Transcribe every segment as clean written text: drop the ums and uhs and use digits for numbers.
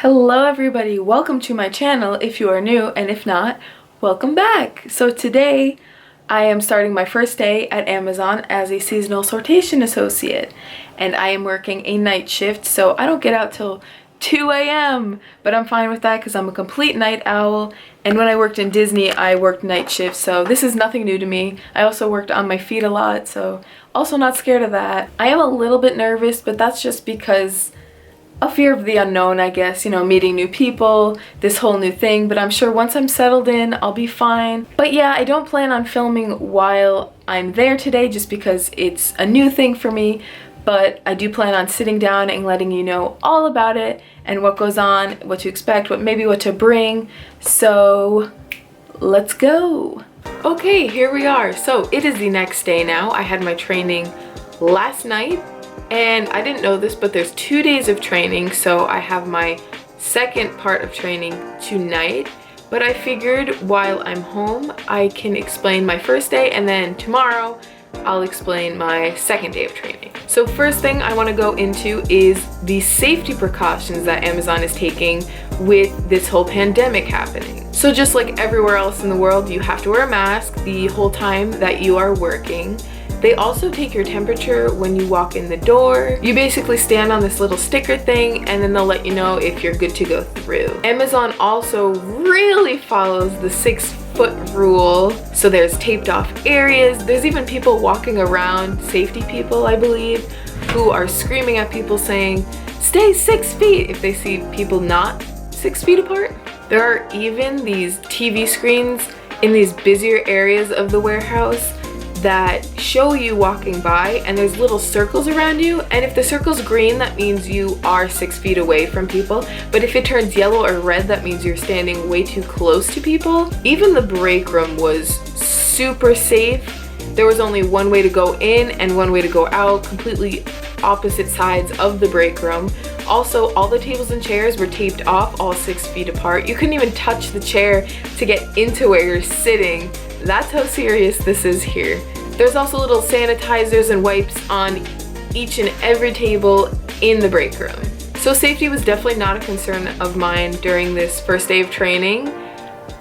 Hello everybody, welcome to my channel if you are new, and if not, welcome back. So today I am starting my first day at Amazon as a seasonal sortation associate, and I am working a night shift, so I don't get out till 2 a.m. but I'm fine with that because I'm a complete night owl, and when I worked in Disney I worked night shifts, so this is nothing new to me. I also worked on my feet a lot, so also not scared of that. I am a little bit nervous, but that's just because a fear of the unknown, I guess, you know, meeting new people, this whole new thing, but I'm sure once I'm settled in, I'll be fine. But yeah, I don't plan on filming while I'm there today just because it's a new thing for me, but I do plan on sitting down and letting you know all about it and what goes on, what to expect, what to bring. So let's go. Okay, here we are. So it is the next day now. I had my training last night. And I didn't know this, but there's 2 days of training, so I have my second part of training tonight. But I figured while I'm home, I can explain my first day, and then tomorrow I'll explain my second day of training. So first thing I want to go into is the safety precautions that Amazon is taking with this whole pandemic happening. So just like everywhere else in the world, you have to wear a mask the whole time that you are working. They also take your temperature when you walk in the door. You basically stand on this little sticker thing and then they'll let you know if you're good to go through. Amazon also really follows the 6-foot rule. So there's taped off areas. There's even people walking around, safety people I believe, who are screaming at people saying, stay 6 feet if they see people not 6 feet apart. There are even these TV screens in these busier areas of the warehouse that show you walking by, and there's little circles around you, and if the circle's green, that means you are 6 feet away from people, but if it turns yellow or red, that means you're standing way too close to people. Even the break room was super safe. There was only one way to go in and one way to go out, completely opposite sides of the break room. Also, all the tables and chairs were taped off, all 6 feet apart. You couldn't even touch the chair to get into where you're sitting. That's how serious this is here. There's also little sanitizers and wipes on each and every table in the break room. So safety was definitely not a concern of mine during this first day of training.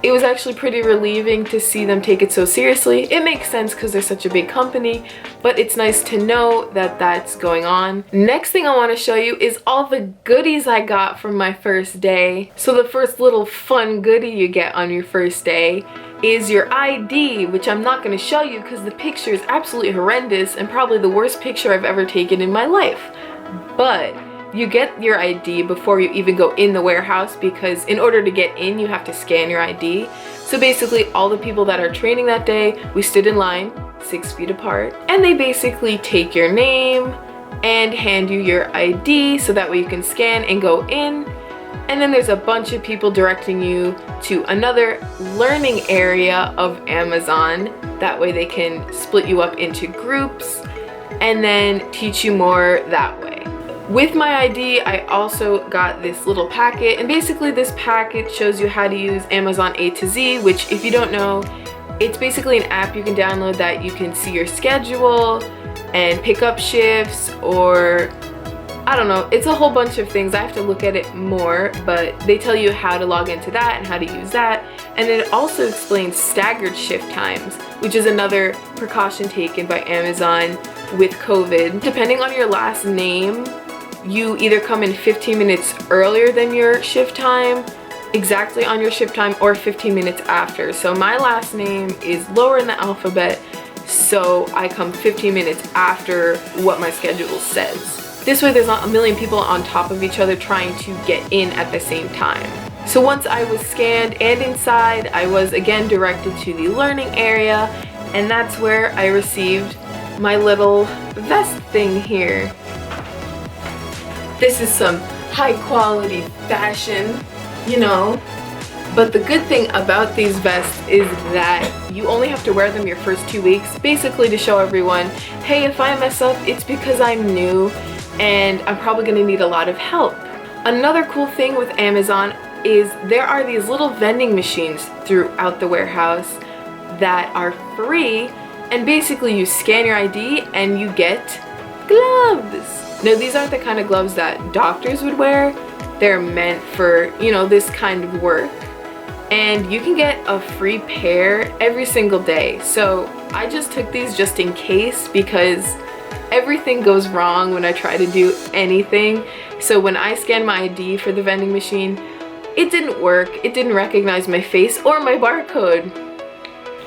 It was actually pretty relieving to see them take it so seriously. It makes sense because they're such a big company, but it's nice to know that that's going on. Next thing I want to show you is all the goodies I got from my first day. So the first little fun goodie you get on your first day is your ID, which I'm not going to show you because the picture is absolutely horrendous and probably the worst picture I've ever taken in my life. But you get your ID before you even go in the warehouse, because in order to get in you have to scan your ID. So basically all the people that are training that day, we stood in line 6 feet apart, and they basically take your name and hand you your ID so that way you can scan and go in. And then there's a bunch of people directing you to another learning area of Amazon. That way they can split you up into groups and then teach you more that way. With my ID, I also got this little packet, and basically this packet shows you how to use Amazon A to Z, which if you don't know, it's basically an app you can download that you can see your schedule and pick up shifts, or I don't know, it's a whole bunch of things. I have to look at it more, but they tell you how to log into that and how to use that. And then it also explains staggered shift times, which is another precaution taken by Amazon with COVID. Depending on your last name, you either come in 15 minutes earlier than your shift time, exactly on your shift time, or 15 minutes after. So my last name is lower in the alphabet, so I come 15 minutes after what my schedule says. This way there's not a million people on top of each other trying to get in at the same time. So once I was scanned and inside, I was again directed to the learning area, and that's where I received my little vest thing here. This is some high quality fashion, you know. But the good thing about these vests is that you only have to wear them your first 2 weeks, basically to show everyone, hey, if I mess up, it's because I'm new and I'm probably going to need a lot of help. Another cool thing with Amazon is there are these little vending machines throughout the warehouse that are free, and basically you scan your ID and you get gloves. Now these aren't the kind of gloves that doctors would wear. they're meant for, you know, this kind of work. And you can get a free pair every single day. So I just took these just in case, because everything goes wrong when I try to do anything. So when I scanned my ID for the vending machine, it didn't work. It didn't recognize my face or my barcode.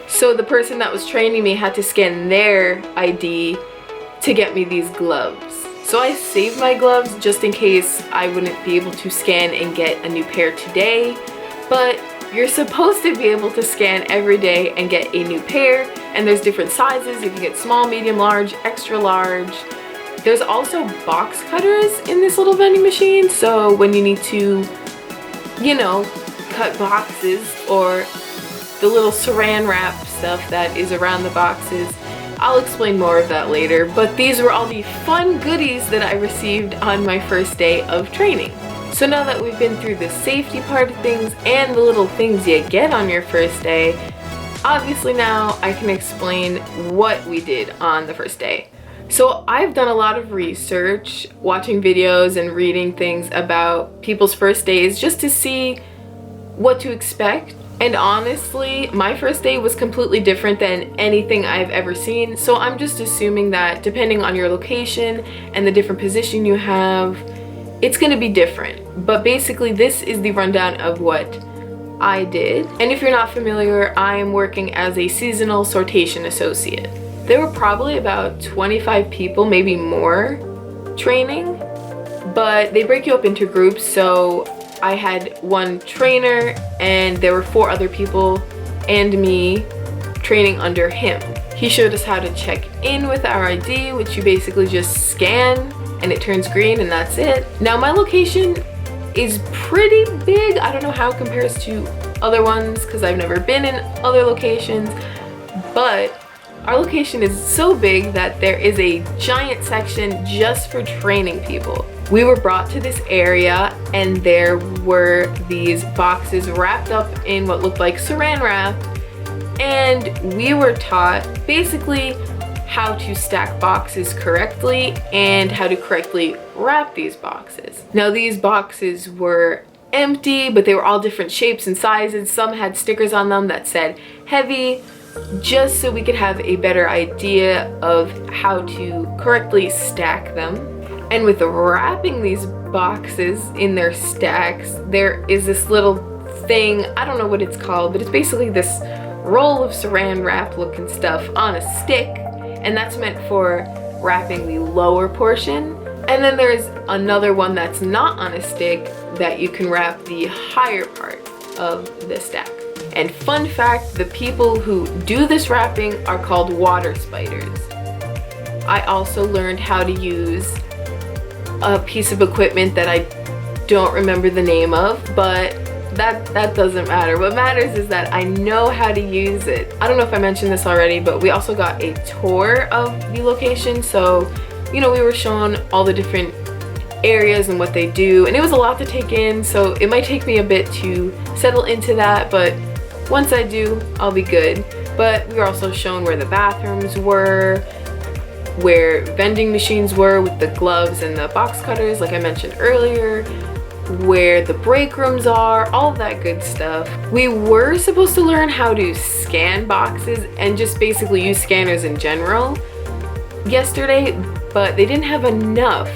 So the person that was training me had to scan their ID to get me these gloves. So I saved my gloves just in case I wouldn't be able to scan and get a new pair today. But you're supposed to be able to scan every day and get a new pair, and there's different sizes. You can get small, medium, large, extra large. There's also box cutters in this little vending machine, so when you need to, you know, cut boxes or the little saran wrap stuff that is around the boxes. I'll explain more of that later, but these were all the fun goodies that I received on my first day of training. So now that we've been through the safety part of things and the little things you get on your first day, obviously now I can explain what we did on the first day. So I've done a lot of research, watching videos and reading things about people's first days just to see what to expect. And honestly, my first day was completely different than anything I've ever seen. So I'm just assuming that depending on your location and the different position you have, it's gonna be different. But basically this is the rundown of what I did. And if you're not familiar, I am working as a seasonal sortation associate. There were probably about 25 people, maybe more, training, but they break you up into groups. So I had one trainer and there were 4 other people and me training under him. He showed us how to check in with our ID, which you basically just scan and it turns green and that's it. Now my location is pretty big. I don't know how it compares to other ones because I've never been in other locations, but our location is so big that there is a giant section just for training people. We were brought to this area and there were these boxes wrapped up in what looked like saran wrap, and we were taught basically how to stack boxes correctly and how to correctly wrap these boxes. Now these boxes were empty, but they were all different shapes and sizes. Some had stickers on them that said heavy, just so we could have a better idea of how to correctly stack them. And with wrapping these boxes in their stacks, there is this little thing, I don't know what it's called, but it's basically this roll of saran wrap looking stuff on a stick, and that's meant for wrapping the lower portion. And then there's another one that's not on a stick that you can wrap the higher part of the stack. And fun fact, the people who do this wrapping are called water spiders. I also learned how to use a piece of equipment that I don't remember the name of, but that doesn't matter. What matters is that I know how to use it. I don't know if I mentioned this already, but we also got a tour of the location. So, you know, we were shown all the different areas and what they do, and it was a lot to take in, so it might take me a bit to settle into that, but once I do, I'll be good. But we were also shown where the bathrooms were, where vending machines were with the gloves and the box cutters, like I mentioned earlier, where the break rooms are, all that good stuff. We were supposed to learn how to scan boxes and just basically use scanners in general yesterday, but they didn't have enough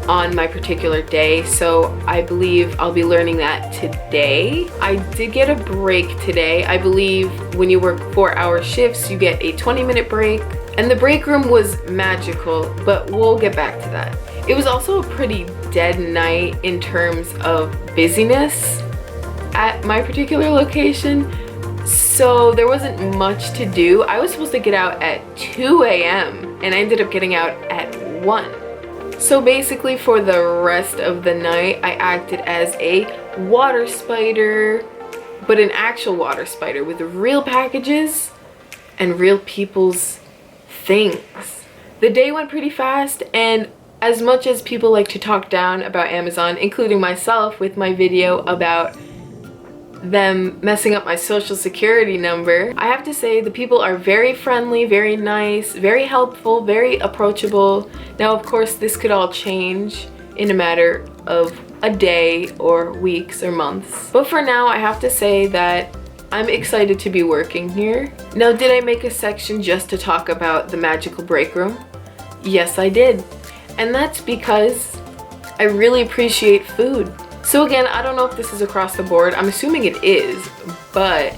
on my particular day, so I believe I'll be learning that today. I did get a break today. I believe when you work 4-hour shifts, you get a 20-minute break, and the break room was magical, but we'll get back to that. It was also a pretty dead night in terms of busyness at my particular location, so there wasn't much to do. I was supposed to get out at 2 a.m. and I ended up getting out at 1. So basically for the rest of the night, I acted as a water spider, but an actual water spider with real packages and real people's things. The day went pretty fast, and as much as people like to talk down about Amazon, including myself with my video about them messing up my social security number, I have to say the people are very friendly, very nice, very helpful, very approachable. Now of course this could all change in a matter of a day or weeks or months. But for now, I have to say that I'm excited to be working here. Now, did I make a section just to talk about the magical break room? Yes, I did. And that's because I really appreciate food. So again, I don't know if this is across the board. I'm assuming it is, but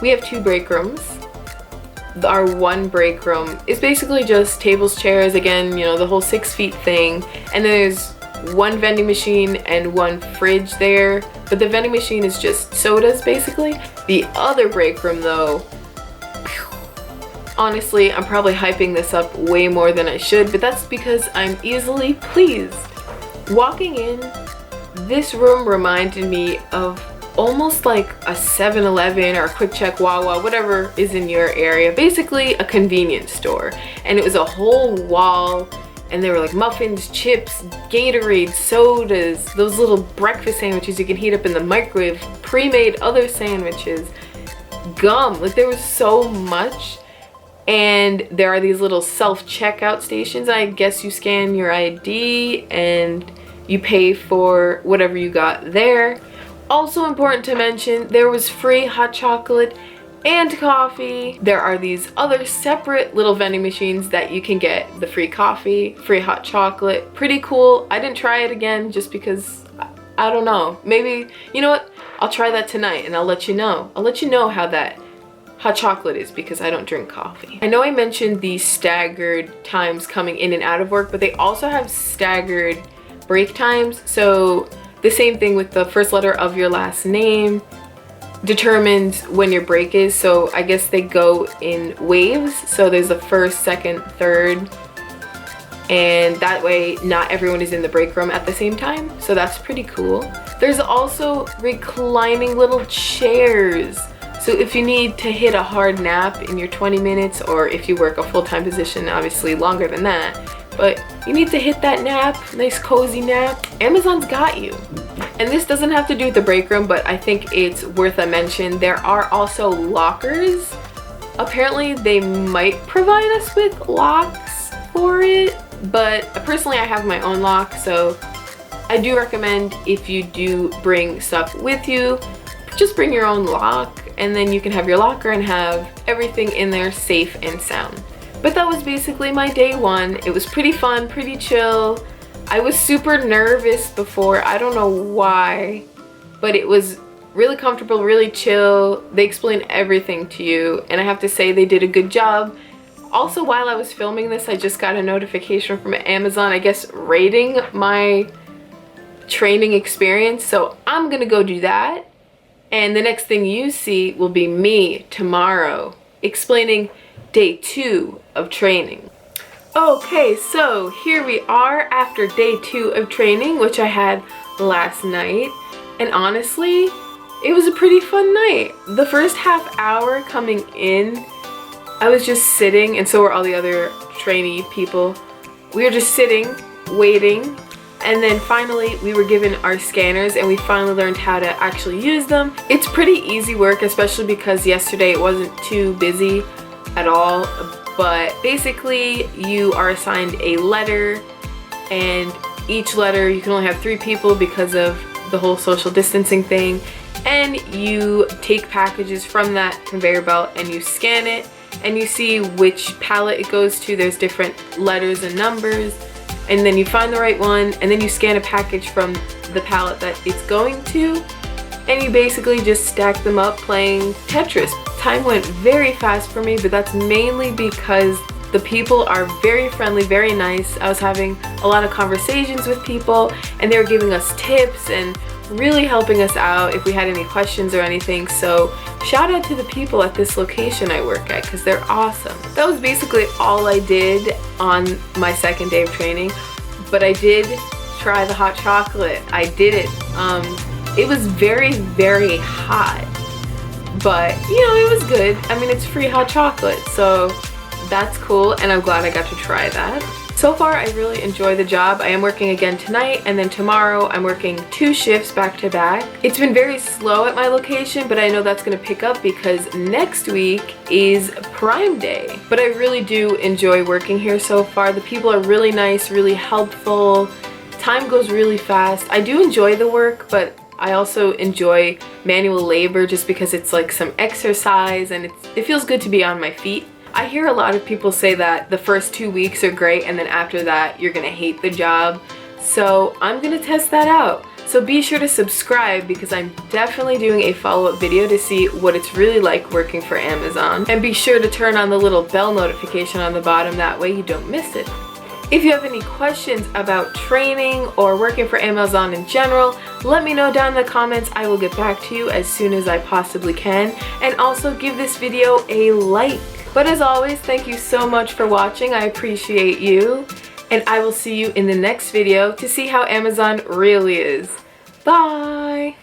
we have 2 break rooms. Our one break room is basically just tables, chairs, again, you know, the whole 6 feet thing. And then there's 1 vending machine and 1 fridge there, but the vending machine is just sodas basically. The other break room though, honestly, I'm probably hyping this up way more than I should, but that's because I'm easily pleased. Walking in, this room reminded me of almost like a 7-Eleven or a Quick Check, Wawa, whatever is in your area, basically a convenience store. And it was a whole wall, and there were like muffins, chips, Gatorade, sodas, those little breakfast sandwiches you can heat up in the microwave, pre-made other sandwiches, gum, like there was so much. And there are these little self-checkout stations. I guess you scan your ID and you pay for whatever you got there. Also important to mention, there was free hot chocolate and coffee. There are these other separate little vending machines that you can get the free coffee, free hot chocolate. Pretty cool. I didn't try it again just because, I don't know. Maybe, you know what? I'll try that tonight and I'll let you know. I'll let you know how that hot chocolate is because I don't drink coffee. I know I mentioned the staggered times coming in and out of work, but they also have staggered break times. So the same thing with the first letter of your last name determines when your break is. So I guess they go in waves. So there's the first, second, third, and that way not everyone is in the break room at the same time. So that's pretty cool. There's also reclining little chairs. So if you need to hit a hard nap in your 20 minutes, or if you work a full-time position, obviously longer than that, but you need to hit that nap, nice cozy nap, Amazon's got you. And this doesn't have to do with the break room, but I think it's worth a mention. There are also lockers. Apparently they might provide us with locks for it, but personally I have my own lock, so I do recommend if you do bring stuff with you, just bring your own lock, and then you can have your locker and have everything in there safe and sound. But that was basically my day 1. It was pretty fun, pretty chill. I was super nervous before, I don't know why, but it was really comfortable, really chill. They explain everything to you, and I have to say they did a good job. Also, while I was filming this, I just got a notification from Amazon, I guess, rating my training experience, so I'm gonna go do that. And the next thing you see will be me tomorrow explaining day 2 of training. Okay, so here we are after day 2 of training, which I had last night. And honestly, it was a pretty fun night. The first half hour coming in, I was just sitting, and so were all the other trainee people. We were just sitting, waiting. And then finally we were given our scanners and we finally learned how to actually use them. It's pretty easy work, especially because yesterday it wasn't too busy at all. But basically you are assigned a letter, and each letter you can only have 3 people because of the whole social distancing thing. And you take packages from that conveyor belt and you scan it and you see which pallet it goes to. There's different letters and numbers. And then you find the right one, and then you scan a package from the pallet that it's going to, and you basically just stack them up playing Tetris. Time went very fast for me, but that's mainly because the people are very friendly, very nice. I was having a lot of conversations with people, and they were giving us tips and really helping us out if we had any questions or anything. So shout out to the people at this location I work at, because they're awesome. That was basically all I did on my second day of training, but I did try the hot chocolate. I did it. It was very, very hot, but you know, it was good. I mean, it's free hot chocolate, so that's cool, and I'm glad I got to try that. So far, I really enjoy the job. I am working again tonight, and then tomorrow I'm working 2 shifts back to back. It's been very slow at my location, but I know that's gonna pick up because next week is Prime Day. But I really do enjoy working here so far. The people are really nice, really helpful. time goes really fast. I do enjoy the work, but I also enjoy manual labor just because it's like some exercise and it feels good to be on my feet. I hear a lot of people say that the first 2 weeks are great and then after that you're gonna hate the job. So I'm gonna test that out. So be sure to subscribe because I'm definitely doing a follow-up video to see what it's really like working for Amazon. And be sure to turn on the little bell notification on the bottom, that way you don't miss it. If you have any questions about training or working for Amazon in general, let me know down in the comments. I will get back to you as soon as I possibly can. And also give this video a like. But as always, thank you so much for watching. I appreciate you. And I will see you in the next video to see how Amazon really is. Bye!